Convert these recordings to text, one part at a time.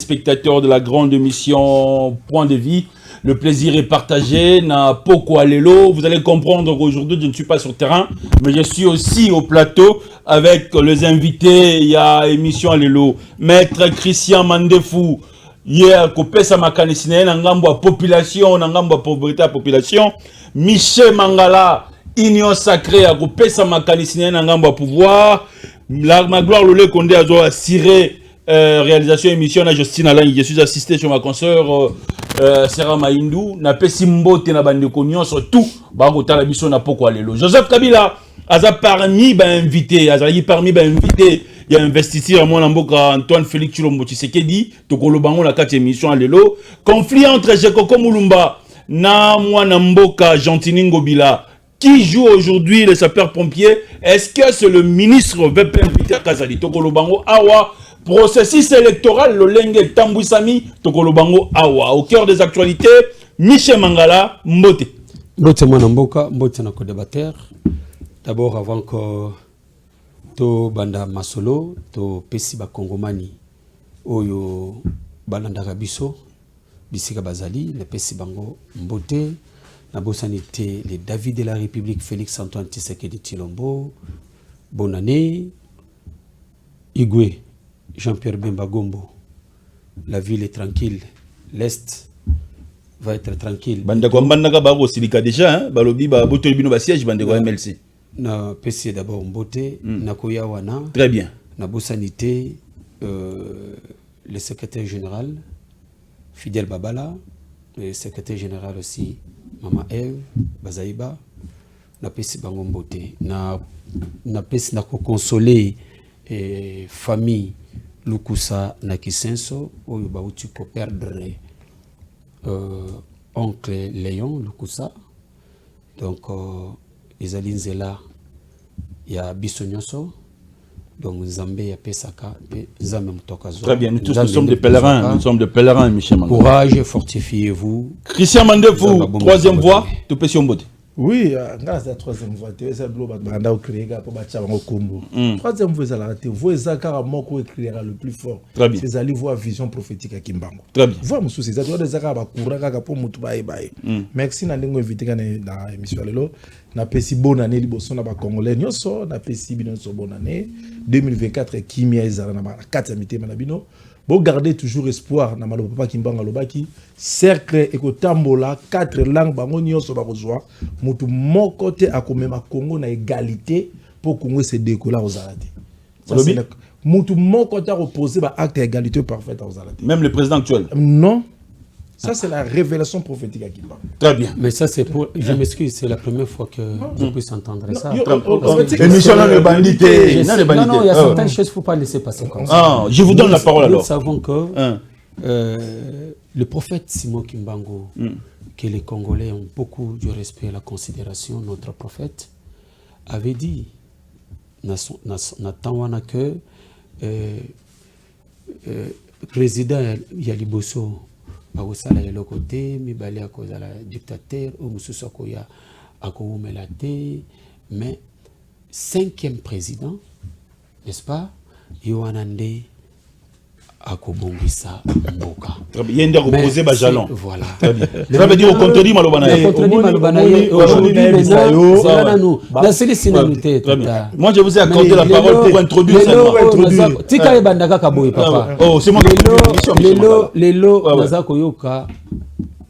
Spectateurs de la grande émission Point de Vie, le plaisir est partagé. Na Poko Alelo, vous allez comprendre qu'aujourd'hui je ne suis pas sur le terrain, mais je suis aussi au plateau avec les invités. Il y a émission Alelo, Maître Christian Mandefou. Hier, Kopesa Makanisine, Nangambo population, Nangambo pauvreté à population. Michel Mangala, Union Sacrée, Kopesa Makanisine, Nangambo pouvoir. La gloire Lolé Condé a assuré. Réalisation émission na Justine Alain, je suis assisté sur ma consoeur Sarah Maïndou na pesimbo te na bande konyo surtout ba ko tala biso na poko alelo. Joseph Kabila aza parmi ba invité, azali parmi ba invité, il y a investisseur mon mboka Antoine Félix Tshilombo Tshisekedi to kolobango na kati émission alelo. Conflit entre Jekoko Mulumba na mwana mboka Gentini Ngobila. Qui joue aujourd'hui les sapeurs-pompiers? Est-ce que c'est le ministre VP Peter Kazali Tokolobango Awa? Processus électoral, le Lengue Tambouissami, Tokolobango Awa. Au cœur des actualités, Michel Mangala, Mbote. Mbote Mwanamboka, Mbote Nako débatteur. D'abord, avant que to Banda Masolo, to Pesiba Kongomani, Oyo Balandaka Biso, Bisika Bazali, le Pesibango Mbote, Nabosanité, les David de la République, Félix Antoine Tshisekedi Tshilombo, bonne année, Igwe. Jean-Pierre Bemba Gombo, la ville est tranquille, l'Est va être tranquille. Bandako Mbandaka Baro Silika déjà, hein, Balobi, Baboto Bino Basiège, Bandeko MLC. Na PC d'abord Mbote, na Koyawana. Très bien. Na Bosanité, le secrétaire général, Fidel Babala, le secrétaire général aussi, Mama Eve, Bazaïba, na PC Bango Mbote. Na PC na consoler famille. Lukusa na Kisenso, oyo bauti ko perdre oncle Léon Lukusa. Donc ezali nzela ya biso nyonso. Donc Nzambe ya pesaka pe Nzambe mutoka zo. Très bien, nous tous nous sommes des pèlerins, Michel Mangala. Courage, fortifiez-vous. Christian Mandefou, troisième voix, to Pession Mbote. Oui, grâce à la troisième voie, tu es un globe à créer pour battre un combo. Troisième voie, la voie Zakaramo écrira le plus fort. Très bien. C'est aller voir vision prophétique à Kimbango. Très bien. Voir mon souci, c'est des Zakara Kouraka pour Moutubaï. Merci, n'a invité dans l'émission. Na pesi bonne année, liboso na ba Congolais nyonso, na pesi bino so bonne année 2024 kimia ezala na 4 amité manabino. Bon, gardez toujours espoir na malo papa Kimbanga lobaki cercle ekotambola 4 langues bango nyonso ba kozwa mutu moko te akomema Congo na égalité pour Congo se décoller aux arrêtés. Mutu moko te reposer ba acte égalité parfaite aux arrêtés. Même le président actuel. Non. Ça, c'est la révélation prophétique à Kimba. Très bien. Mais ça, c'est pour. Je m'excuse, c'est la première fois que je puisse entendre ça. Émission dans le bandité. Non, il y a certaines choses qu'il ne faut pas laisser passer comme ça. Ah, je vous donne la parole alors. Nous savons que le prophète Simon Kimbango, que les Congolais ont beaucoup du respect et la considération, notre prophète, avait dit Nathan que président Yaliboso. Bakosala ya lokote mibali akozala dictateur ou mususu akoya akoumela te, mais 5e président, n'est-ce pas, Yohanande akobongisa mboka. Yende reposer ba jalon. Voilà. Ça veut dire au contredit malobanaye. Aujourd'hui maintenant la sélectionnalité. Moi je vous ai accordé la parole pour introduire ça. Tika ebandaka kaboy papa. Oh, c'est moi les lots nazako yoka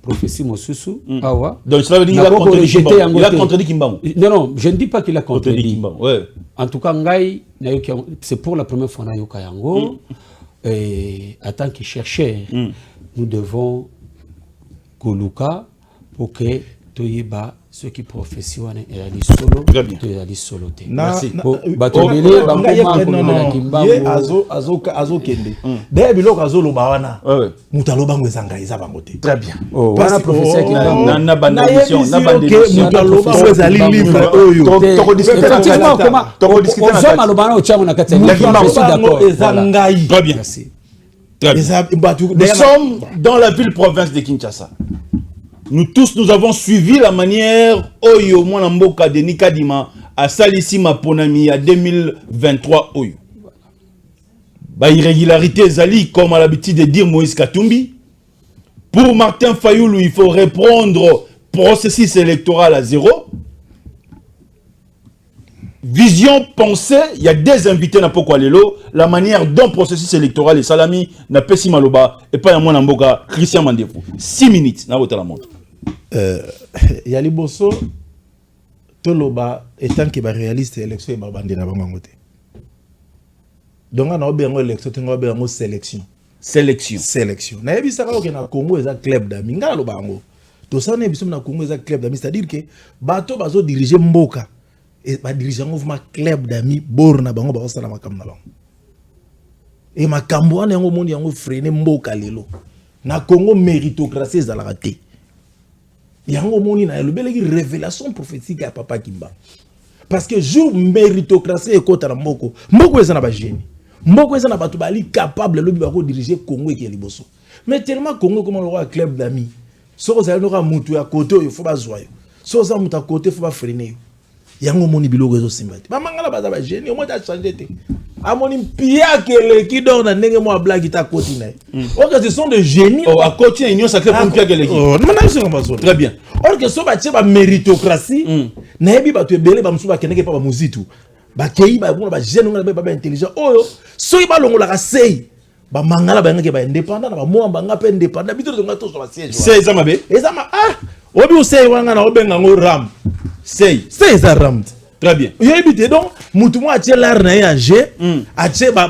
prophétie mosusu awa. Donc ça veut dire il a contredit Kimbango. Non, je ne dis pas qu'il a contredit Kimbango. Ouais. En tout cas ngai c'est pour la première fois na yoka yango. Et en tant que chercheur, nous devons Koluka pour que Toyeba, ceux qui professionnent et ali solo, Toyali solo. Merci. Batobele, Azo Kende. D'ailleurs, Bilok Azo Lobawana. Moutalo Bango Zanga Isa Bangote. Très bien. Voilà, professeur qui n'a pas d'émission. Moutalo Bango Zali livre Oyo. Effectivement, comment on fait Malobana au Tcham, on a quatre. Je suis d'accord. Très bien. Merci. Nous sommes dans la ville-province de Kinshasa. Nous tous, nous avons suivi la manière Oyo Mwanamboka de Nikadima à Salissima Ponami à 2023 Oyo. irrégularité Zali, comme à l'habitude de dire Moïse Katumbi. Pour Martin Fayoulou, il faut reprendre processus électoral à zéro. Vision, pensée, il y a des invités na Poko Alelo, la manière dont processus électoral et Salami n'a pas si maloba et pas à Mboka Christian Mandefou. 6 minutes, na la montre. Yali Bosso, Toloba, étant qu'il va réaliser l'élection, il va bander la bangote. Donc, on a bien une élection, on a bien une sélection. Sélection. Na yebi saka oke na Congo eza club d'amis. Nga lo bango. To sa na biso na Congo eza club d'amis, c'est-à-dire que bato bazo diriger mboka et ba diriger mouvement club d'amis bor na bango ba osala makambo na bango. Et makambo wana yango mondi yango freiner mboka lelo. Na Congo méritocratie ezalaka te. Yango moni na lobeleki révélation prophétique ya papa Kimba. Parce que jour méritocratie ekota na mboko. Mboko eza na ba génie. Mboko eza na bato bali capable lobi bako diriger Congo et liboso. Mais tellement Congo comme le roi club d'amis. Soko za noka mutu ya côté il faut bazwa yo. Soko za mutu à côté faut ba freiner. Yango moni biloko ezo simbati. Ba mangala baza ba génie au moins ta changer te. Amoni pia kele ki don na ndenge mo blague ta côté na. Or que ce sont des génies. Oh à côté union sacrée pour pia kele ki. Oh, non na c'est comme ça. Très bien. Or que so ba tie ba méritocratie. Na yebi ba to ebele ba musu ba keneke pa ba muzitu. Ba kei ba bona ba jeune ngala ba intelligent. Oyo so iba longola ka sei. Ba mangala ba ngeke ba indépendant na ba mo ba ngapa indépendant bito to ngato so ba siège. C'est ça mabe. Ezama obi o sei wanga na obenga ngo ram. C'est ça ram. Très bien. Yo ebité donc mutu mo atie l'art na ya G, atie ba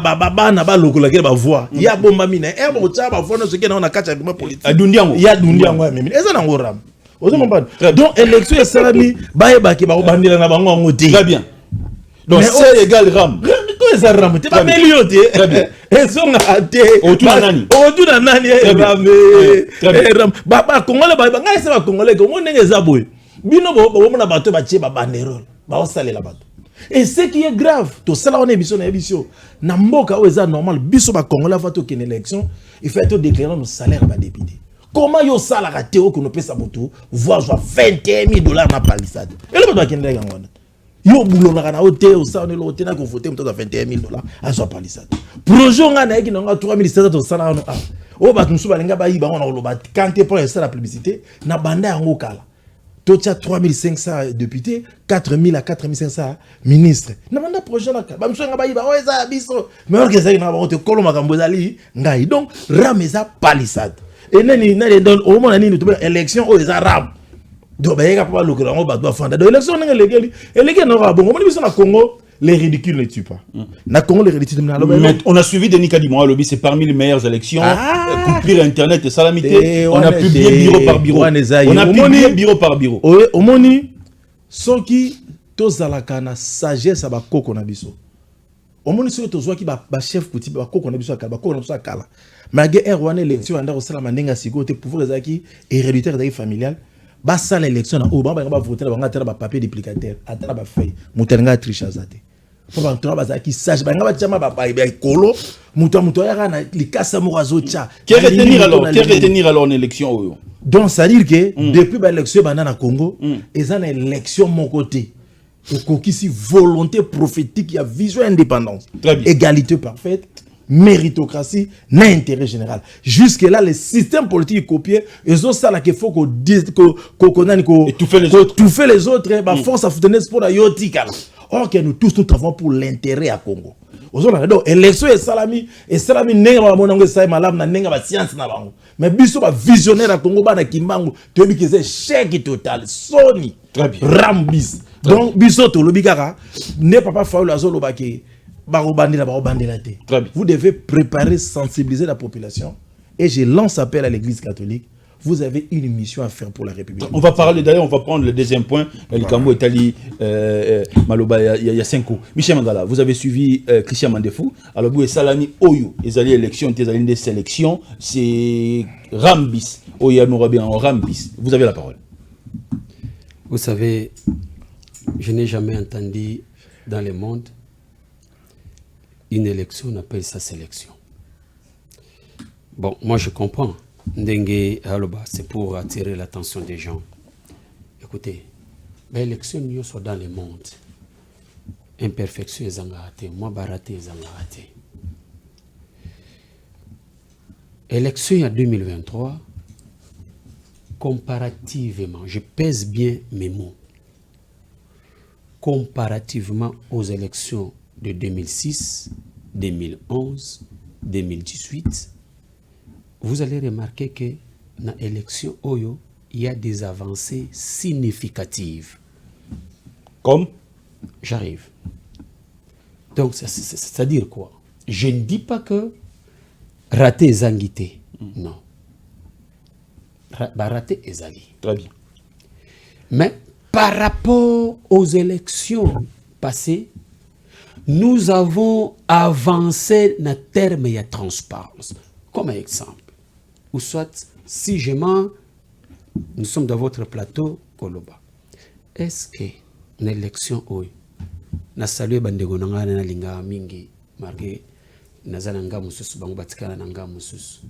na ba lokola ke ba voix. Ya bomba mina e bo tsa ba voix no ce que na kati ya duma politique. Adundiango. Ya dundiango ya mimi. Eza na ngo ram. Ozo mbana. Donc élection ya salami ba e ba ke ba bandira na bango ngo te. Très bien. Donc c'est égal ram. Eza ram te ba meliote. Très bien. Ezo nga te. Otuna nani? Otuna nani e ram. Ba Congolais ba ngai se ba Congolais ko mo ndenge za boy. Bino bo mona bato ba tie ba banderole. Ba osale la bato. Et ce qui est grave, to sala on émission na émission. Na mboka o eza normal biso ba Congolais va to ken élection, il faut être déclarer nos salaires ba député. Comment yo sala ka te o ko no pesa moto voir soit $21,000 na palissade. Et le ba kende ga ngwana. Yo boulot na hôtel au sa on le hôtel na ko voter moto $21,000 à soit palissade. Projet nga na ki na 3,700 to sala no o ba tumusu ba lenga ba yi ba on lo ba kanté pour la publicité na banda yango kala. Totia 3,500 députés, 4,000 à 4,500 ministres. Na banda projet na ka ba mso nga ba yi ba o eza biso. Mais on que ça na ba on te kolo makambo zali ngai. Donc rameza palissade. Et nani don au moment nani to élection o eza ram. Donc ba yeka pa lokela ngo ba doit fanda. Donc élection nga legeli. Elege na ba bongo. Mo biso na Congo. Les ridicules ne tuent pas. Na Congo les ridicules ne on a suivi Denis Kadimoa lobby, c'est parmi les meilleures élections. Coupure internet et salamité. On a publié bureau par bureau. On a publié bureau par bureau. Au moni ceux qui tozalaka na sagesse ba koko na biso. Au moni ceux tozwa ki ba chef kuti ba koko na biso ka ba koko na biso kala. Malgré erwana élection anda ko sala mandenga siko te pouvoir ezaki héréditaire d'ai familial. Ba sala élection na o ba voter na ba ba papier duplicateur atala ba feuille mutenga triche azate. Pour entrer bazaki qui sage ba ngaba tchama ba ba kolo muto ya na likasa mo azocha. Quel retenir alors en élection. Donc ça veut dire que depuis ba élection banana Congo ils ont une élection mon côté. Donc ici volonté prophétique, il y a vision indépendance, égalité parfaite, méritocratie, n'intérêt général. Jusque là le système politique copié, ils ont ça là qu'il faut qu'on dise qu'on tout fait les autres ba force à foutre pour la yotika. Or que nous tous nous travaillons pour l'intérêt à Congo. Donc élection et salami nenga ba monango sai malam na nenga ba science na bango. Mais biso ba visionnaire à Congo ba na kimbangu to bi que c'est chèque total soni rambis. Donc biso to lobi kaka ne papa faulu azolo ba ke ba robandela te. Vous devez préparer, sensibiliser la population et je lance appel à l'église catholique. Vous avez une mission à faire pour la République. On va parler d'ailleurs, on va prendre le deuxième point. Le Cambo Etali, Maloba, il y a 5 ans. Michel Mangala, vous avez suivi Christian Mandefou. Alors, vous avez Salami Oyo, les alliés élections, les alliés des sélections, c'est Rambis. Oya Nourabé en Rambis. Vous avez la parole. Vous savez, je n'ai jamais entendu dans le monde une élection, on appelle ça sélection. Bon, moi je comprends. Ndengue Haloba, c'est pour attirer l'attention des gens. Écoutez, l'élection nous sommes dans le monde. Imperfection est zangate, moi baraté est zangate. élection en 2023, comparativement, je pèse bien mes mots, comparativement aux élections de 2006, 2011, 2018, vous allez remarquer que dans l'élection Oyo, il y a des avancées significatives. Comme? J'arrive. Donc, c'est-à-dire quoi? Je ne dis pas que raté Zangité. Non. Raté Ezali. Très bien. Mais par rapport aux élections passées, nous avons avancé dans termes de transparence. Comme exemple. Ou soit, si je mens, nous sommes dans votre plateau, Koloba. Est-ce que l'élection, oui, na salué bandego nanga na linga mingi, marqué, nazana nga mususu, bango batikana nanga mususu.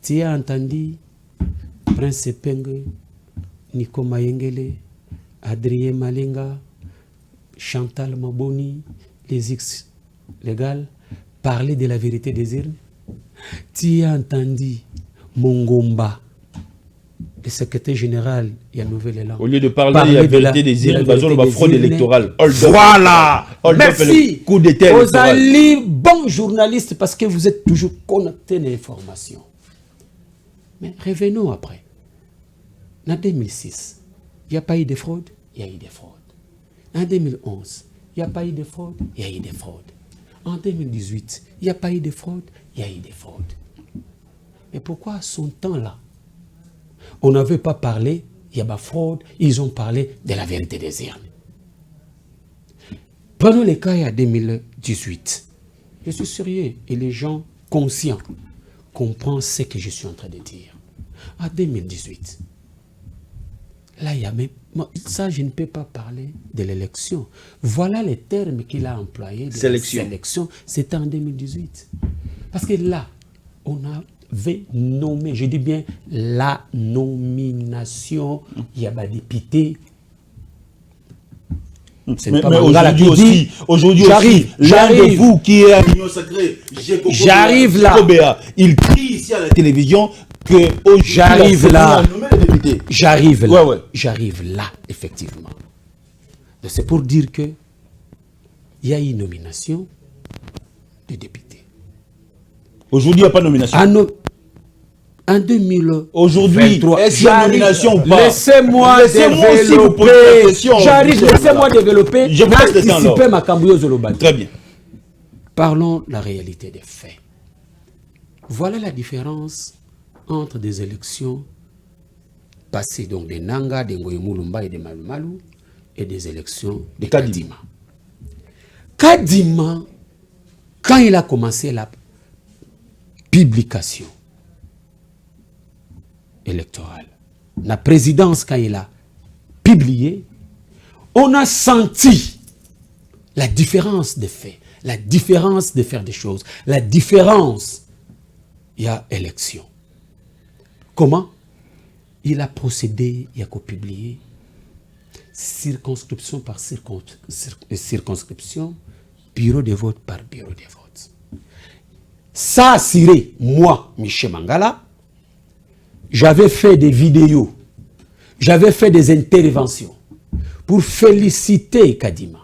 Tu as entendu Prince Penge, Nico Mayengele, Adrien Malinga, Chantal Maboni, les X légales, parler de la vérité des urnes. Tu as entendu Mongomba, le secrétaire général, il y a Nouvel Élan. Au lieu de parler de la vérité des urnes, basons la fraude électorale. Voilà. Merci. Coup d'État. Vous allez, bon journaliste, parce que vous êtes toujours connecté à l'information. Mais revenons après. En 2006, il n'y a pas eu de fraude, il y a eu des fraudes. En 2011, il n'y a pas eu de fraude, il y a eu des fraudes. En 2018, il n'y a pas eu de fraude, il y a eu des fraudes. Mais pourquoi à son temps-là, on n'avait pas parlé, il y a pas fraude, ils ont parlé de la vérité des urnes. Prenons le cas en 2018. Je suis sérieux et les gens conscients comprennent ce que je suis en train de dire. En 2018, là, il y a même... Ça, je ne peux pas parler de l'élection. Voilà les termes qu'il a employés de sélection. C'était en 2018. Parce que là, on avait nommé, je dis bien la nomination, il y a des députés. Mais aujourd'hui j'arrive, l'un de vous qui est à l'Union Sacrée, j'arrive là. Il crie ici à la télévision que j'arrive là. J'arrive là. Ouais. J'arrive là, effectivement. C'est pour dire que il y a une nomination de députés. Aujourd'hui, il n'y a pas de nomination. En 2023, aujourd'hui, est-ce qu'il y a une nomination ou pas? Laissez-moi développer. J'arrive, laissez-moi développer. Je vous laisse le temps alors. Ma Cambouyo Zoloban. Très bien. Parlons de la réalité des faits. Voilà la différence entre des élections passées, donc des Nanga, des Ngoyemulumba et des Malumalu, et des élections de Kadima. Kadima, quand il a commencé la publication électorale, la présidence, quand il a publié, on a senti la différence des faits, la différence de faire des choses, la différence. Il y a élection. Comment? Il a procédé, il a publié circonscription par circonscription, bureau de vote par bureau de vote. Ça, Siré, moi, Michel Mangala, j'avais fait des vidéos, j'avais fait des interventions pour féliciter Kadima,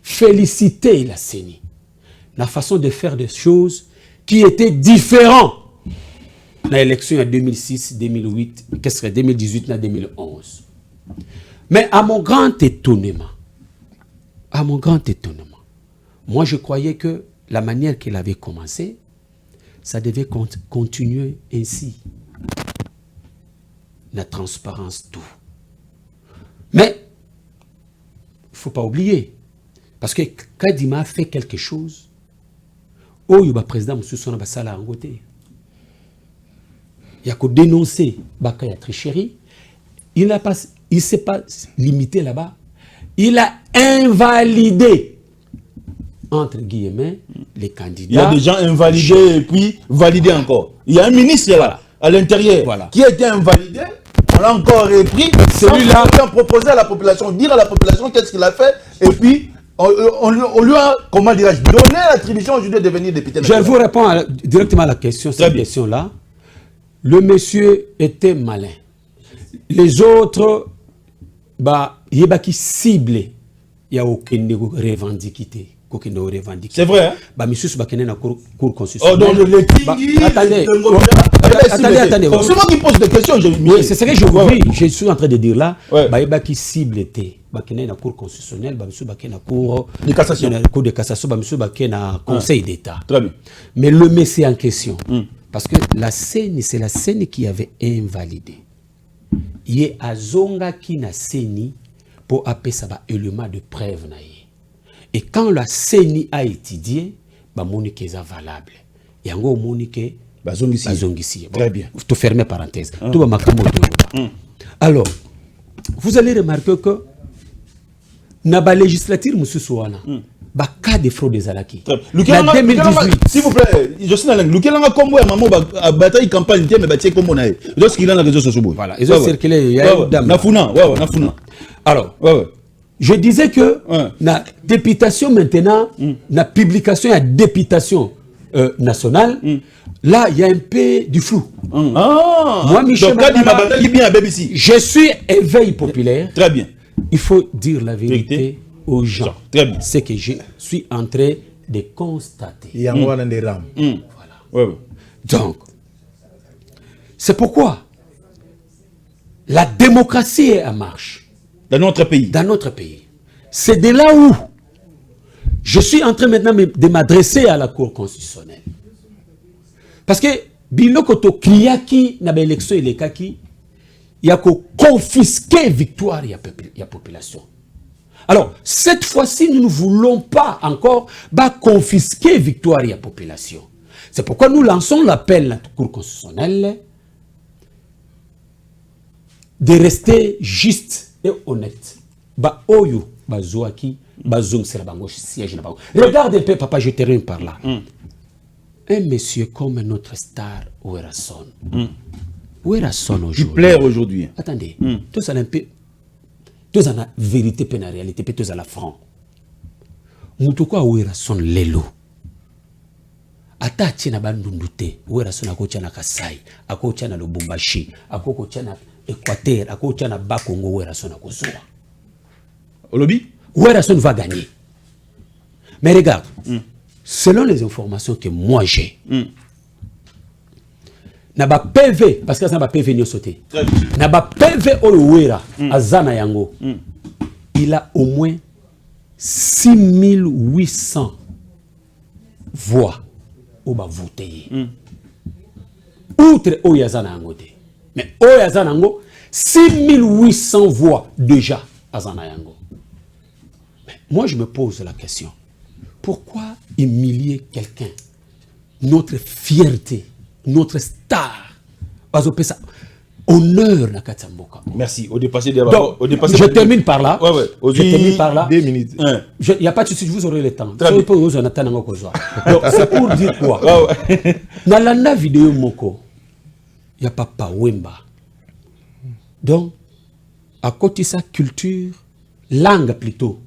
féliciter la CENI, la façon de faire des choses qui étaient différentes dans l'élection en 2006, 2008, qu'est-ce que 2018, 2011. Mais à mon grand étonnement, moi je croyais que la manière qu'il avait commencé, ça devait continuer ainsi. La transparence, tout. Mais, il ne faut pas oublier, parce que Kadima a fait quelque chose, le président M. Sona Bassala Angote, il y a qu'à dénoncer Bakaya tricherie, il ne s'est pas limité là-bas, il a invalidé, entre guillemets, les candidats. Il y a des gens invalidés et puis validés encore. Il y a un ministre là, à l'intérieur, qui a été invalidé, on l'a encore repris, celui-là a proposé à la population, dire à la population qu'est-ce qu'il a fait, et puis on lui a, comment dirais-je, donné l'attribution aujourd'hui de devenir député. Je vous réponds directement à la question, cette question-là. Le monsieur était malin. Les autres, bah, il y a qui ciblé. Il n'y a aucune revendiquité. C'est vrai, hein? Bah, monsieur Soubakene na cour constitutionnelle. Oh, donc le Tingi. Attendez. Attendez. C'est moi qui pose des questions. Oui, c'est ce que je suis en train de dire là. Bah, il y a qui cible était. Bakene na cour constitutionnelle, bah, monsieur Bakene na cour de cassation. Cour de cassation, bah, monsieur Bakene na conseil d'État. Très bien. Mais le monsieur en question, parce que la CENI, c'est la CENI qui avait invalidé. Il y a Azonga qui na CENI pour appeler ça un élément de preuve. Et quand la CENI a étudié, bah, monique est valable. Et en gros, monique bazongisi. Très bien. Tout fermer parenthèse. Tout va marquer. Alors, vous allez remarquer que dans la législature, M. Souana, il y a cas de fraude des Alaki. En 2018. S'il vous plaît, je suis dans la langue. Lequel a combo maman a bataille campagne, mais bâti comme on a. Lorsqu'il a la réseau social. Voilà, ils ont circulé. Il y a une dame. Nafuna. Alors, je disais que la députation maintenant, la publication et la députation nationale, là, il y a un peu du flou. Moi, Michel, je suis éveil populaire. Très bien. Il faut dire la vérité aux gens. C'est que je suis en train de constater. Il y a des rames. Voilà. Donc, c'est pourquoi la démocratie est en marche. Dans notre pays. Dans notre pays. C'est de là où je suis en train maintenant de m'adresser à la Cour constitutionnelle. Parce que, Bilokoto Kriaki, n'a pas élection et les kaki, il y a que confisquer victoire, il y a population. Alors, cette fois-ci, nous ne voulons pas encore confisquer victoire, il y a population. C'est pourquoi nous lançons l'appel à la Cour constitutionnelle de rester juste et honnête. Oyo, Zoaki, Zong, c'est la bango, siège. Regarde un peu, papa, je termine par là. Un monsieur comme notre star, Ouerason. Ouerason aujourd'hui. Il plaît aujourd'hui. Attendez, tous en un peu, tous en a vérité, peu en réalité, peu tous en la franc. Moutouko Ouerason lelo. Ata tina bandundute, Ouerason akocha na Kasai, akocha na Lubumbashi, akocha na Équateur, akocha na Bakongo, Ouerason akosoa. Au lobby? Ouerason va gagner. Mais regarde, selon les informations que moi j'ai, Naba PV, parce que ça n'a pas PV ni sauté. Naba PV Ouera, Azana Yango, il a au moins 6800 voix au bas voté. Outre Oyazana Yango. Mais Oyazana Yango, 6800 voix déjà à Azana Yango. Moi, je me pose la question. Pourquoi humilier quelqu'un? Notre fierté, notre star. Honneur na Katamboka. Merci. Au dépassé je termine par là. Je termine par là. 2 minutes. Il n'y a pas de souci, vous aurez le temps. Donc, c'est pour dire quoi? Dans la vidéo Moko, il n'y a pas Pawemba. Donc, à côté de sa culture, langue plutôt,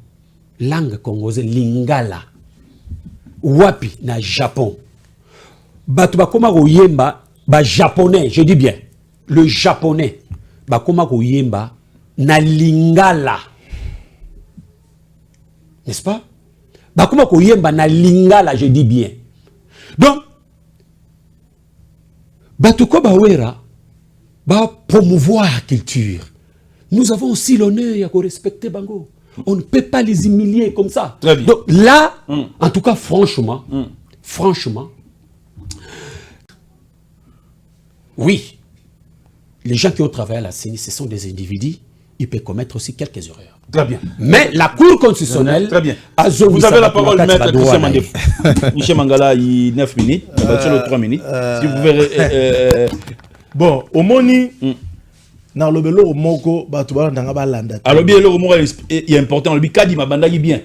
langue congolaise, lingala, wapi na Japon. Batuba koma yemba, ba japonais, je dis bien, le japonais, ba koma yemba na lingala. N'est-ce pas? Ba koma yemba na lingala, je dis bien. Donc, batuko ba wera, ba promouvoir la culture. Nous avons aussi l'honneur de respecter Bango. On ne peut pas les humilier comme ça. Donc là, en tout cas, franchement, oui, les gens qui ont travaillé à la CENI, ce sont des individus, ils peuvent commettre aussi quelques erreurs. Très bien. Mais la Cour constitutionnelle... Très bien. Vous avez la parole, maître Christian Mandef. Michel Mangala, il 9 minutes, il va 3 minutes. Si vous pouvez... Bon, au Moni... Na lobelo au moko batubala ndanga balanda. Alors bien le mot est important, le bikadi mabanda bien.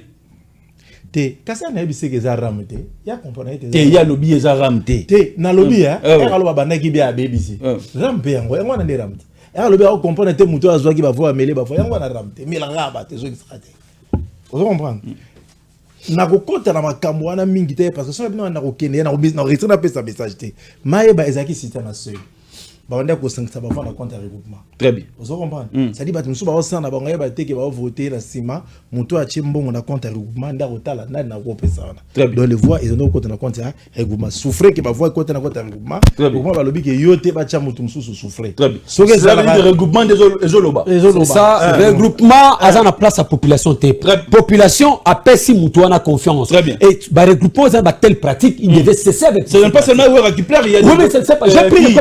Te kasa na ebise ke za ramte. Ya comprendre te. Te ya lobby za ramte. Te na lobby hein. E ka lo babanda ki bien abebisi. Rampe yango yango na ndi ramte. E ka lobby a comprendre te muto azwa ki ba vo amele ba vo yango na ramte. Milanga ba te zo ki strate. Vous comprenez? Na kokota na makambo wana mingi te parce que so bino na kokende na obisi na resina pesa message te. Maye ba ezaki sita na seul. ba on a ko 5 ça va faire compte regroupement. Très bien. Vous comprenez? Ça dit ba musu ba osana ba ngaya ba teke ba voter la sima, muto a chembongo na compte regroupement nda otala na na ko pesa wana. Très bien. Donc les voix ils ont compte na compte regroupement. Souffrer que ba voix compte na compte regroupement. Regroupement ba lobi que yote ba cha mutu musu souffrer. Très bien. So que ça veut dire regroupement des Ezoloba. C'est ça, regroupement a la place à population T. Population a perçu mutuana confiance. Très bien. Et bah regroupement a telle pratique, il devait cesser avec. C'est même pas seulement Wera qui plaire, il y a oui, mais c'est pas. J'ai pris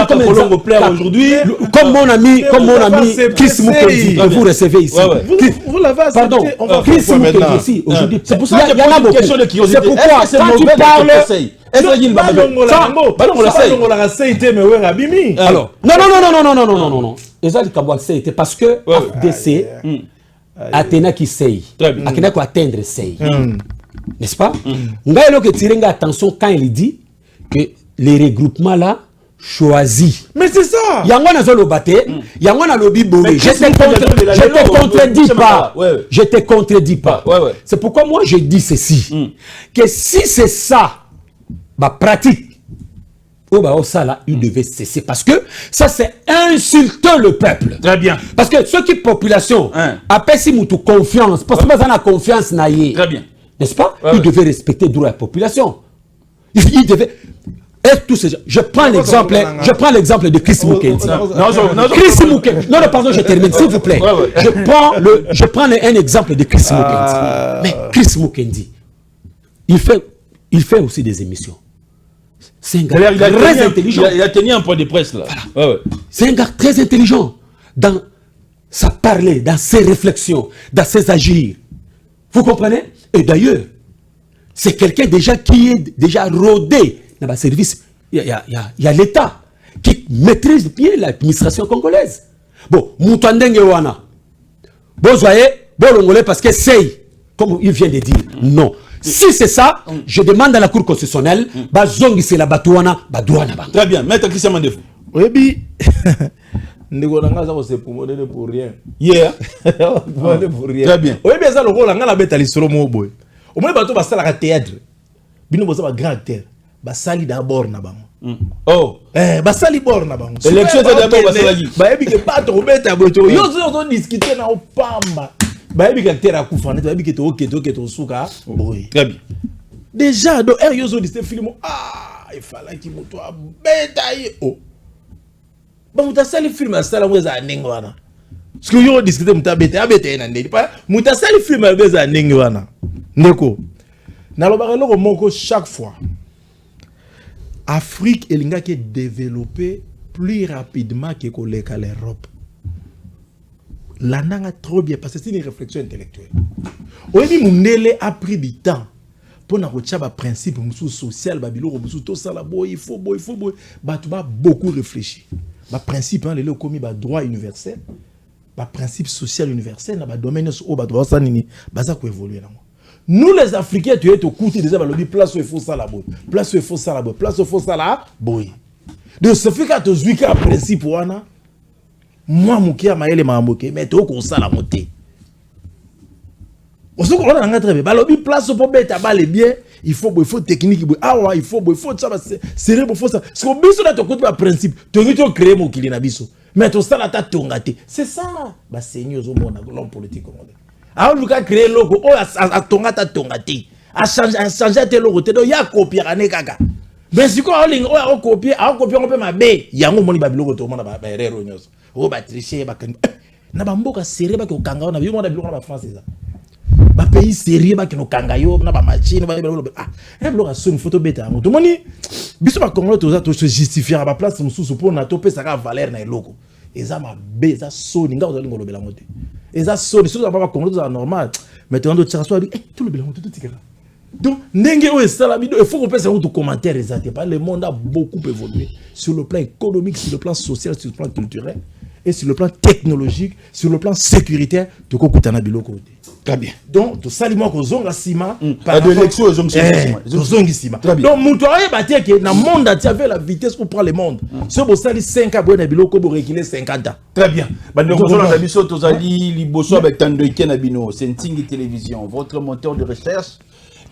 comme exemple aujourd'hui. Comme mon ami Chris Mukendi, que vous recevez ici. Vous l'avez accepté. Pardon, Chris Mukendi ici aujourd'hui. C'est pour ça qu'il y a beaucoup de questions de curiosité. C'est pourquoi quand tu parles. Alors, non. Ezali Kabwa c'était parce que FDC Athéna qui sait. Athéna qui atteindre sait. N'est-ce pas? Ngaïlo que tirenga attention quand il dit que les regroupements là choisis. Mais c'est ça. Yango na zolo baté, yango na lobby bourré. Je te contredis pas. C'est pourquoi moi je dis ceci, que si c'est ça, ma pratique, il devait cesser parce que ça c'est insulter le peuple. Très bien. Parce que ceux qui population appellent si mutu confiance, parce que ça a confiance naïe. Très bien. N'est-ce pas? Il devait respecter le droit de la population. Il devait. Et tous ces gens. Je prends l'exemple de Chris Mukendi. Chris Mukendi. Non, pardon, je termine, s'il vous plaît. Je prends un exemple de Chris Mukendi. Mais Chris Mukendi, il fait aussi des émissions. C'est un gars très intelligent. Il a tenu un point de presse là. Voilà. C'est un gars très intelligent dans sa parler, dans ses réflexions, dans ses agirs. Vous comprenez? Et d'ailleurs, c'est quelqu'un déjà qui est déjà rodé dans le service. Il y a l'État qui maîtrise bien l'administration congolaise. Bon, Moutouandenge Wana. Bon, voyez, bon, l'Ongolais, parce que c'est, comme il vient de dire, non. Si c'est ça, je demande à la Cour constitutionnelle, Bazongi c'est la Batouana, Badouana. Très bien, maître Christian Mandefou. Oui, puis, nous avons c'est pour rien. Yeah. Pour rien. Très bien. Oui, bien ça, le rôle, on a la bête à l'histoire, au moins, le bateau va faire le théâtre. Bino va grand acteur. Basali d'abord na bango. Oh. Basali bord na bango. Élection d'abord basali. Ba ebi ke pas trop bête à boto. Yo zo discuter na opamba. Ba ebi ke acteur akufa na ba ebi ke to suka. Oui. Très bien. Déjà do yo zo discuter film il fallait qu'il moto bête oh. Ba mutasali film asala mweza ndenge wana. Parce que yo discuter mutabete na ndenge pas mutasali film mweza ndenge wana. Ndeko. Na lobaka loko moko chaque fois. Afrique elle qui développé plus rapidement que l'Europe. L'Ananga trop bien parce que c'est une réflexion intellectuelle. Oyebi Mundele a pris du temps pour na kochaba principe musu social babilo musu to sala boy il faut ba tu beaucoup réfléchir. Ba principe les commis ba droit universel, ba principe social universel na ba domaine so ba droit ça nini baza ko évoluer là. Nous les Africains, tu es au côté des Avalobis, place où il faut ça la boy, place où il faut ça la boy, place où il faut ça la boy. De ce fait que tu as un principe, moi, Moukia, Maël et Mahamboké, mais tu as un ça la montée. On se qu'on a très bien. Balobi, place où il faut bien, il faut technique, il faut ça, c'est il faut ça. Parce que biso na to côté principe, tu as créé mon kili na biso. Mais tu ça la ta tongate. C'est ça. Bah seigneur zo mona l'homme politique congolais. Alors, nous avons créé le logo, a tongati, a changé tes logos, il y a copié, mais si on a copié, on peut m'abeiller. Il y a un moni babilo, tout le monde a fait erreur. Oh, tricher, na bamboka serré, ba kanga, on a vu mon abilo en France. Ba pays sérieux, ba kino kanga yo, na ba machine, ba un bloc a son une photo bête. Tout le monde, biso ba Congo, tout se justifier à ma place, nous sous pour na topé ça a valeur na logo. Et ça m'a bé, ça sonne, nga vous allez ngolo bela moté. Et ça sonne, surtout dans Congo, c'est normal. Mais tu as d'autres choses, tout le bela moté, tout est là. Donc, il faut qu'on passe un autre commentaire. Le monde a beaucoup évolué sur le plan économique, sur le plan social, sur le plan culturel, et sur le plan technologique, sur le plan sécuritaire. Tu as un biloko. Très bien. Donc, tu sais, moi, que zonga sima. Par de l'élection, zonga sima. Donc, mon toit est bâti que dans le monde, tu avais la vitesse pour prendre le monde. Si vous avez 5 ans, vous avez biloko pour réguler 50 ans. Très bien. C'est une télévision, votre moteur de recherche.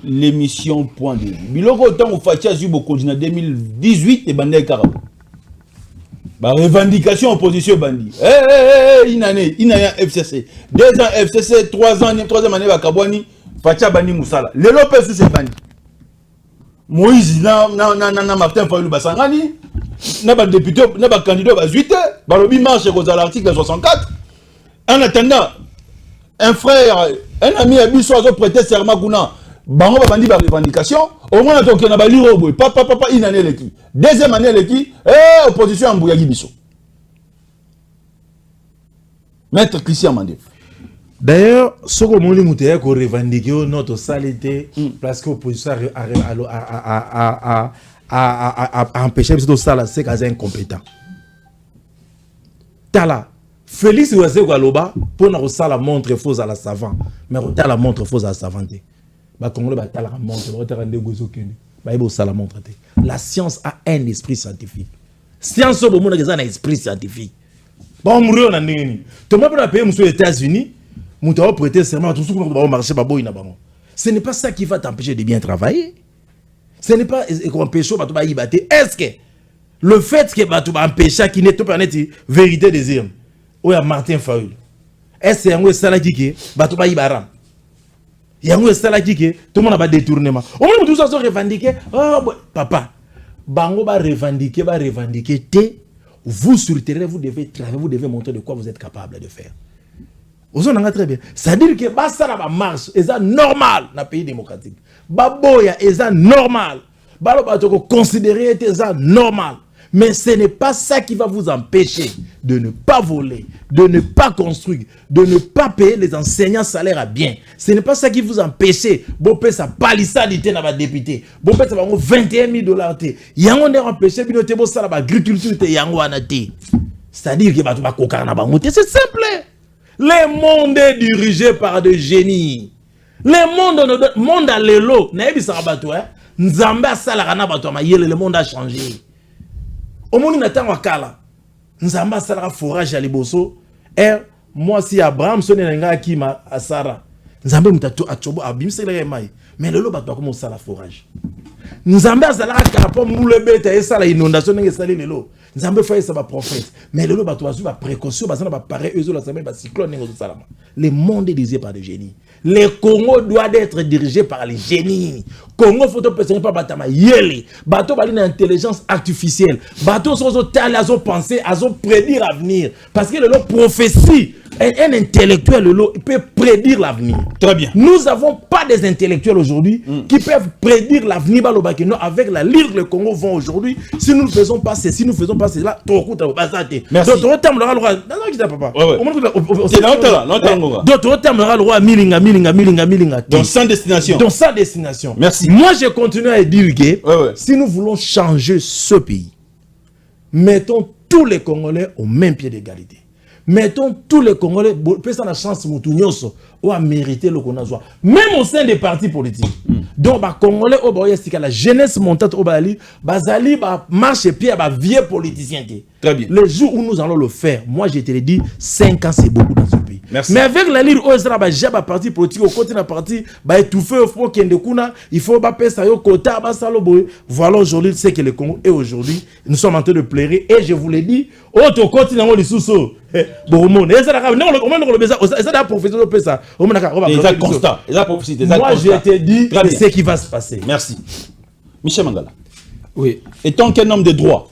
L'émission Point de Vue. Biloko autant au Fatia Zubo continue en 2018 et Bandai Carabo. revendication opposition bandi. Une année FCC. 2 ans FCC, 3 ans, 3e année Bakabwani, Facha bandi Moussala. Le Lopez c'est bandi. Moïse na Martin Fayulu Basangani, na ba député, na ba candidat ba 8, ba lobby marche à l'article 64. En attendant, un frère, un ami a biso a prêté serment kuna. Bango ba bandi ba revendication, au moins donc na ba liro boy, papa une année leki. 2e année leki, opposition en Bouyagi biso. Maître Christian Mandé. D'ailleurs, ce que mon limite est qu'on revendique notre saleté, parce que l'opposition a empêché de ça, c'est qu'elle est incompétent. Tala, Félix Ouazé Galoba, pour nous ça la montre fausse à la savante, mais on la montre fausse à la savante. Bah Congolais bah la montre, on va rendre gozo kene. Bah il ça la montre. La science a un esprit scientifique. Science au monde a un esprit scientifique. Bon mourir on a nini. Tout le monde peut payer aux États-Unis. Ce n'est pas ça qui va t'empêcher de bien travailler. Ce n'est pas empêcher de est-ce que le fait que tu vas empêcher qui n'est pas une vérité des hommes, ou à Martin Fayulu, est-ce que c'est ça qui est tu vas y baram? Il y a un saladi qui tout le monde va détournement. Au moins tout ça se revendiquer. Oh papa, bango va revendiquer, vous sur le terrain vous devez travailler, vous devez montrer de quoi vous êtes capable de faire. Vous en avez très bien. C'est-à-dire que ça va marche, et ça normal dans le pays démocratique. Baboya, et ça normal. Balo considérer ça normal. Mais ce n'est pas ça qui va vous empêcher de ne pas voler, de ne pas construire, de ne pas payer les enseignants salaires à bien. Ce n'est pas ça qui vous empêche. Bon, ça palissade dans votre député. Bon, ça va 21 000 $. Yango ne empêché de ne pas l'agriculture. C'est-à-dire que c'est simple. Le monde est dirigé par des génies. Le monde a l'élo. Le monde a changé. Au monde n'attend pas kala. Nzamba sala forage à liboso. Moi si Abraham sonne n'enga qui ma asara. Nzamba mutato atobo abimse la mai. Mais le loba doit commencer la forage. Nzamba sala karapo moule bête et sala inondation n'enga sali lelo. Nzamba fait ça va prophète. Mais le loba doit avoir précaution parce que va pareil eux la semaine va cyclone n'enga salama. Le monde est dirigé par des génies. Le Congo doit être dirigé par les génies. Congo faut personne pas batama yeli. Bateau bali intelligence artificielle. Bateau sont tellement à penser, à prédire l'avenir parce que le prophétie un intellectuel il peut prédire l'avenir. Très bien. Nous n'avons pas des intellectuels aujourd'hui qui peuvent prédire l'avenir balobakino avec la lyre le Congo vont aujourd'hui. Si nous ne faisons pas ceci, si nous ne faisons pas cela, merci. D'autres termes le roi. Non papa. D'autres termes le roi milinga. Donc sans destination. Donc sans destination. Merci. Moi je continue à dire que si nous voulons changer ce pays, mettons tous les Congolais au même pied d'égalité. Mettons tous les Congolais, personne la chance ou à mériter le qu'on a besoin. Même au sein des partis politiques. Donc, les Congolais, la jeunesse montante au Bali, Bazali, marche pied à vieux politiciens. Très bien. Le jour où nous allons le faire, moi je te le dis, 5 ans c'est beaucoup dans ce pays. Merci. Mais avec la ligne où j'ai un parti politique, au côté d'un parti, étouffer au fond, il faut pas ça au côté, voilà aujourd'hui ce que le Congo est aujourd'hui. Nous sommes en train de pleurer et je vous l'ai dit, au côté d'un sous-sol. Moi je te dis ce qui va se passer. Merci. Michel Mangala. Oui. Étant qu'un homme de droit,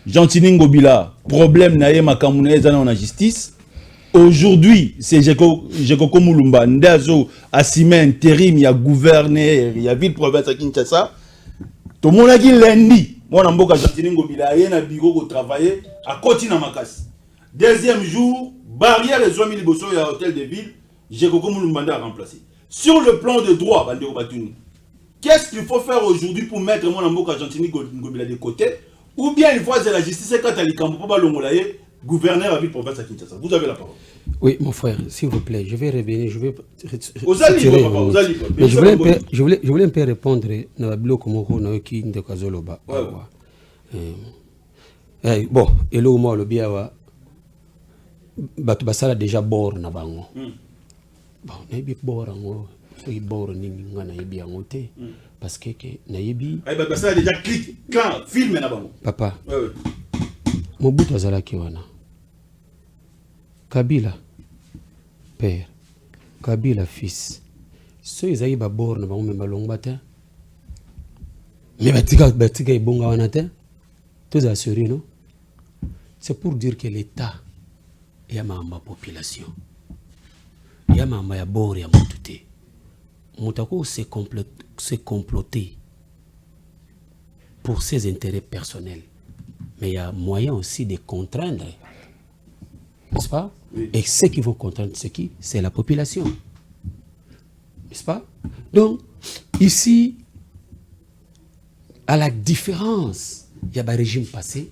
Gentini Ngobila, problème naïe makamune dans la justice. Aujourd'hui, c'est Jekoko Moulumba, Ndazo, Assime, intérim, il y a gouverneur, il y a ville-province à Kinshasa. Tout le monde a dit lundi, moi, je suis Gentini Ngobila, il y a un bureau qui travaille à Kotina Makas. Deuxième jour, barrière les 000 Bosso et à l'hôtel de ville, Jekoko Moulumba a remplacé. Sur le plan de droit, qu'est-ce qu'il faut faire aujourd'hui pour mettre mon Amboka Gentini Ngobila de côté? Ou bien il faut la justice quand elle est gouverneur à ville province à Kinshasa. Vous avez la parole. Oui, mon frère, s'il vous plaît, je vais revenir, je vais... Mais je voulais un peu répondre à la bloc Komoko Naoki de Kazoloba. Bon, et là où moi le biawa, Batubasala déjà bord na bango. Bon, naïbi bord en haut, bord ni ngana ibi en haut parce que naïbi. Batubasala déjà clique quand film na bango. Papa. Mobutu azalaki wana. Kabila père, Kabila fils. So ezali ba bor na bango memba longo bata. Mais batika ibonga wana te. Tous assurés, non? C'est pour dire que l'État y a ma population. Il y a ma bor ya mutute. Mutako c'est comploter pour ses intérêts personnels. Mais il y a moyen aussi de contraindre. N'est-ce pas? Oui. Et ceux qui vont contraindre, c'est la population. N'est-ce pas? Donc, ici, à la différence, il y a un régime passé.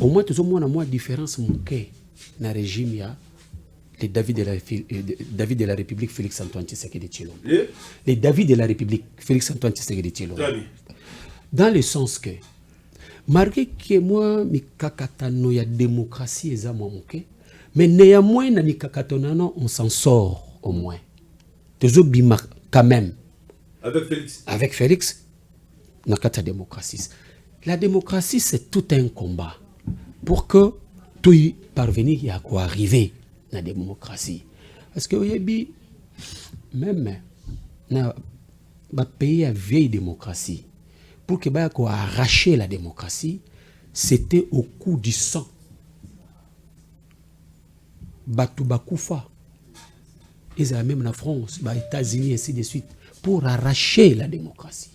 Au moins, tout au moins, il y a une différence dans le régime. Il y a les David de la République, Félix-Antoine Tshisekedi Tshilombo. Les David de la République, Félix-Antoine Tshisekedi Tshilombo. Dans le sens que, malgré que moi, il y a démocratie et mais néanmoins, on s'en sort au moins. Toujours quand même. Avec Félix. Avec Félix, on a la démocratie. La démocratie, c'est tout un combat. Pour que tout y parvenir, il y a quoi arriver dans la démocratie. Parce que même dans le pays à vieille démocratie, pour que qu'on arracher la démocratie, c'était au coup du sang. Batou Bakoufa. Ils ont même la France, les États-Unis, ainsi de suite, pour arracher la démocratie.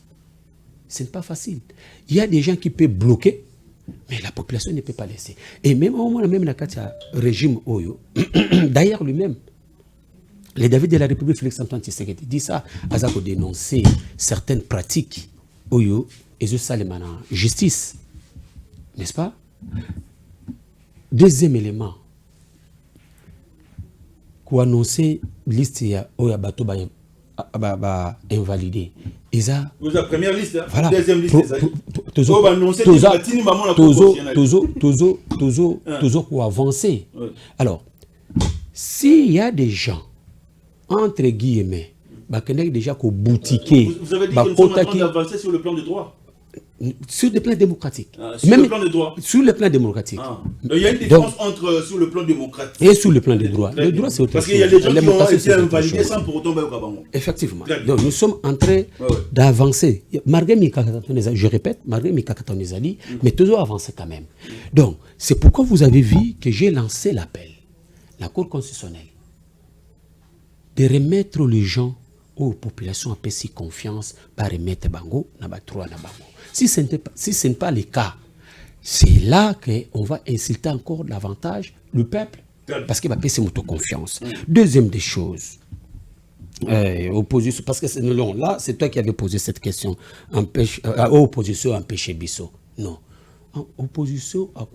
Ce n'est pas facile. Il y a des gens qui peuvent bloquer, mais la population ne peut pas laisser. Et même au moment même dans le régime Oyo, d'ailleurs lui-même, les David de la République, Félix-Antoine Tshisekedi, dit ça, à dénoncer certaines pratiques Oyo et je salue maintenant justice. N'est-ce pas? Deuxième élément, pour annoncer liste Oyo Bato invalidé. Vous la première liste, hein? Voilà. Deuxième liste, toujours pour avancer. Ouais. Alors, s'il y a des gens, entre guillemets, déjà qu'au boutiquet, vous avez dit qu'ils sont en train d'avancer sur le plan du droit. Sur le plan démocratique. Sur le plan du droit. Sur le plan démocratique. Donc, il y a une différence entre sur le plan démocratique et sur le plan des droits. Le droit, c'est autre chose. Parce qu'il y a des gens qui ont été invalidés sans pour autant au Gabon. Effectivement. Donc nous sommes en train d'avancer. Je répète, malgré mes Kakataonezali, mais toujours avancer quand même. Donc, c'est pourquoi vous avez vu que j'ai lancé l'appel, la Cour constitutionnelle, de remettre les gens aux populations à payer confiance par remettre Bango, Nabatroa, Nabango. Si ce n'est pas le cas, c'est là qu'on va insulter encore davantage le peuple, parce qu'il va payer ses confiance. Deuxième des choses, opposition, parce que c'est là, c'est toi qui avais posé cette question, opposition empêcher Bisso. Non. Opposition à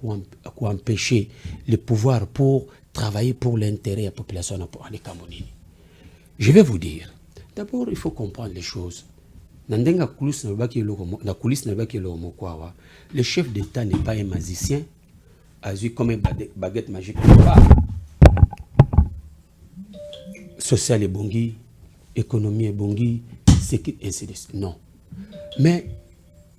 quoi empêcher le pouvoir pour travailler pour l'intérêt de la population de Cameroun. Je vais vous dire, d'abord, il faut comprendre les choses. Le chef d'État n'est pas un magicien, a vu comme une baguette magique. Social est bongi, économie est bongi, ainsi de suite. Non. Mais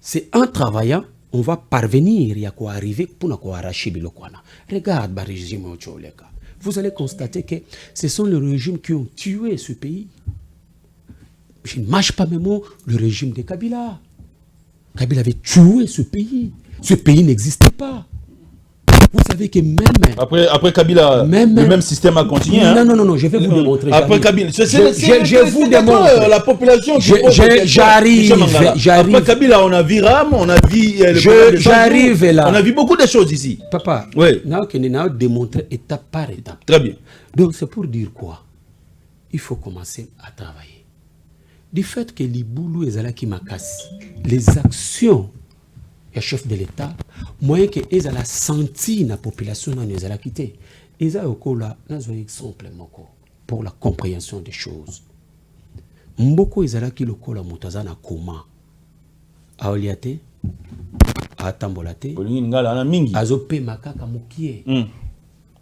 c'est en travaillant, on va parvenir, il y a quoi arriver pour quoi arracher le Kwana. Regarde le régime au Tcholeka. Vous allez constater que ce sont les régimes qui ont tué ce pays. Je ne mâche pas mes mots, le régime de Kabila. Kabila avait tué ce pays. Ce pays n'existait pas. Vous savez que même... Après Kabila, le même système a continué. Non, je vais vous démontrer. Après Kabila, je vous démontre. La population... J'arrive. Après Kabila, on a vu Ram, on a vu... J'arrive là. On a vu beaucoup de choses ici. Papa, oui. Nous avons démontré étape par étape. Très bien. Donc c'est pour dire quoi? Il faut commencer à travailler. Du fait que les boulous et les actions du chef de l'État, moyen que ils ont senti la population dans les ala quitté. Ils ont là un exemple pour la compréhension des choses. Mboko ezala ki lokola mutazana koma. Aoliate, atambolate, azope makaka mukie.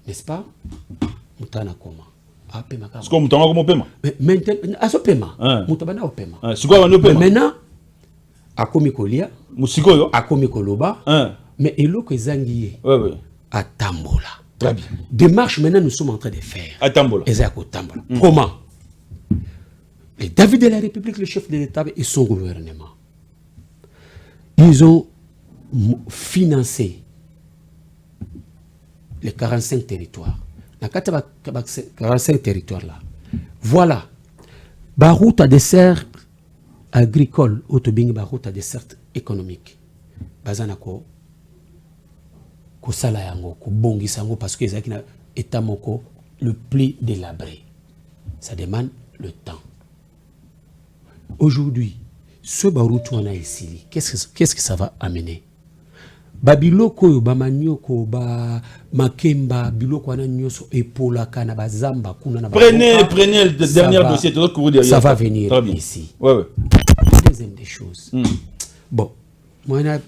N'est-ce pas? Mutana koma. C'est comme tu as maintenant, asopema. Mutabana opema. C'est quoi opema? Maintenant, akomi kolia, musiko akomi koloba. Mais eloko ezangiye. Ouais. à Tambola. Très bien. Démarche maintenant nous sommes en train de faire. À Tambola. Ezako Tambola. Comment? Les David de la République, le chef de l'État et son gouvernement, ils ont financé les 45 territoires. Dans 45 territoires là. Voilà. Baroute à dessert agricole, autobing baroute à dessert économique. Bazanako, ko sala yango, ko bongi sango parce que ezaki na état moko le plus délabré. Ça demande le temps. Aujourd'hui, ce baroute on a ici, qu'est-ce que ça va amener? Babiloko bamanyoko ba makemba biloko wana nyoso epola kana bazamba kuna na prenez le dernier dossier de l'autre derrière. Ça va venir ici. Ouais. Deuxième des choses. Bon, moi la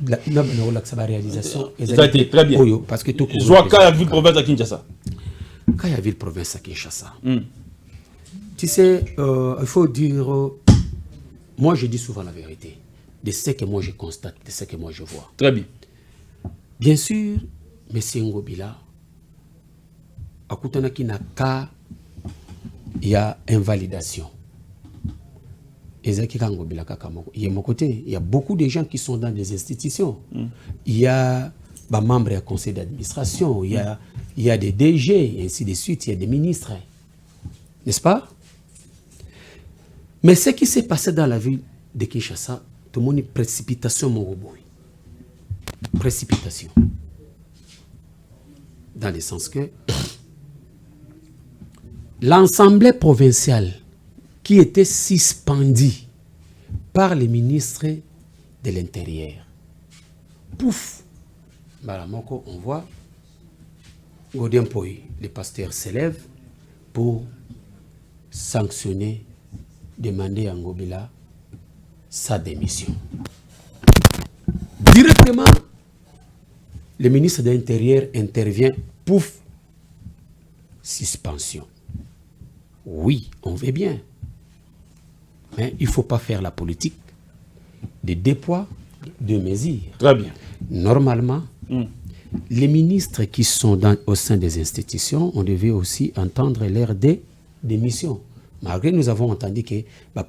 réalisation exactement très bien. Parce que tout soit Kaya ville province à Kinshasa. Kaya ville province à Kinshasa. Tu sais, il faut dire, moi je dis souvent la vérité de ce que moi je constate, de ce que moi je vois. Très bien. Bien sûr, M. Ngobila, à Koutanaki n'a qu'à, il y a invalidation. Il y a mon côté, il y a beaucoup de gens qui sont dans des institutions. Il y a des membres du conseil d'administration, il y a des DG, et ainsi de suite, il y a des ministres. N'est-ce pas? Mais ce qui s'est passé dans la ville de Kinshasa, tout le monde est précipitation, mon robot. Précipitation. Dans le sens que l'Assemblée provinciale qui était suspendue par les ministres de l'Intérieur, pouf, on voit Godien Poy, le pasteur s'élève pour sanctionner, demander à Ngobila sa démission. Directement, le ministre de l'Intérieur intervient, pouf, suspension. Oui, on veut bien. Mais il ne faut pas faire la politique de déploiement de mesures. Très bien. Normalement, les ministres qui sont au sein des institutions, on devait aussi entendre leur démission. Malgré nous avons entendu que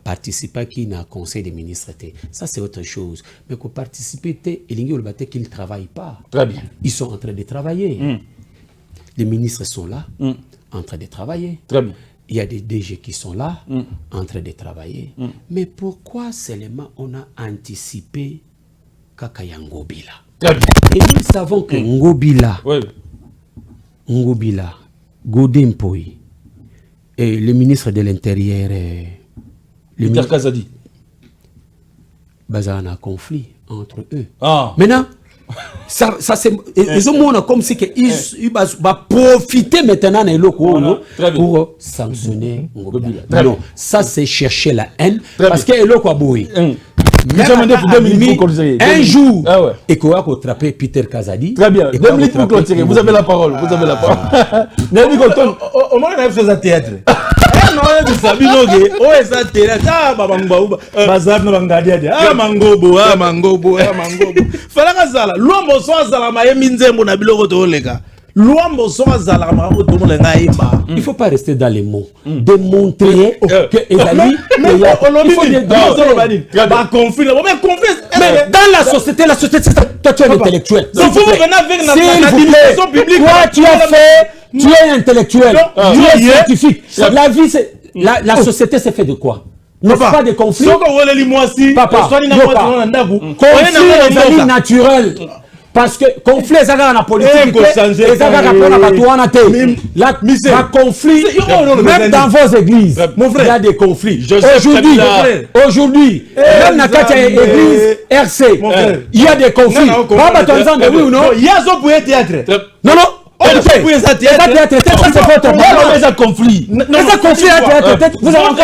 participer qui n'a conseil des ministres, ça c'est autre chose. Mais que participer, ils ne travaillent pas. Très bien. Ils sont en train de travailler. Les ministres sont là, en train de travailler. Très bien. Il y a des DG qui sont là, en train de travailler. Mais pourquoi seulement on a anticipé Kakaya Ngobila? Très bien. Et nous savons que Ngobila, Godin Poy, et le ministre de l'Intérieur, Peter Kazadi, il y a un conflit entre eux. Ah. Maintenant, ça c'est ils ont comme si ils vont profiter maintenant pour sanctionner Ngobila. Non, ça c'est chercher la haine parce que Eloko Aboui. Un jour, et qu'on a attrapé Peter Kazadi. Très bien. 2 minutes pour clôturer. Vous avez la parole. Vous avez la parole. Au moins, on a fait ça théâtre. Non, on a ça. Binogue. Oh, ça théâtre. Ah, babangbaouba. Bazar na bangadia. Ah, mangobo. Ah, mangobo. Ah, mangobo. Falaka zala. Luambo so zala maye minzembo na biloko to lega. Luambo so zala ma o to molenga imba. Il ne faut pas rester dans les mots. Démontrer que Ezali, il faut démontrer. Mais dans la société, toi tu es intellectuel. S'il vous plaît, toi tu as fait, tu es intellectuel, tu es scientifique. La vie, la société c'est fait de quoi? N'est-ce pas des conflits? Papa, conflit naturel. Parce que conflit est dans la politique, la conflit, même dans vos églises, il y a des conflits. Aujourd'hui, même dans la église RC, il y a des conflits. Oui ou non? Il y a un théâtre. Non, non. Vous avez encore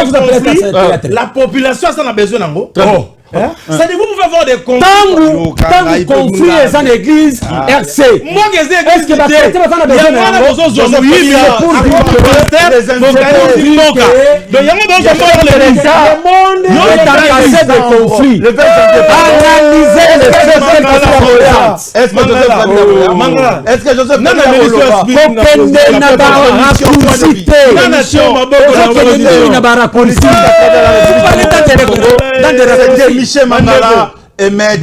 vous appelez ça théâtre. La population ça a besoin d'ango. C'est-à-dire, vous pouvez avoir des conflits. Tant que conflit est en église, RC. Moi, est-ce que la chrétienne va faire besoin de conflit. Analyser les faits. Est-ce que Joseph Michel Mangala et maître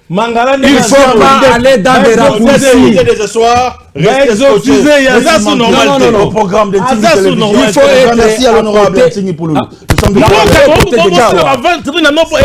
Mangala, il faut pas aller dans des raccourcis. Au programme de il faut être merci à l'honorable Tingui pour nous. Nous sommes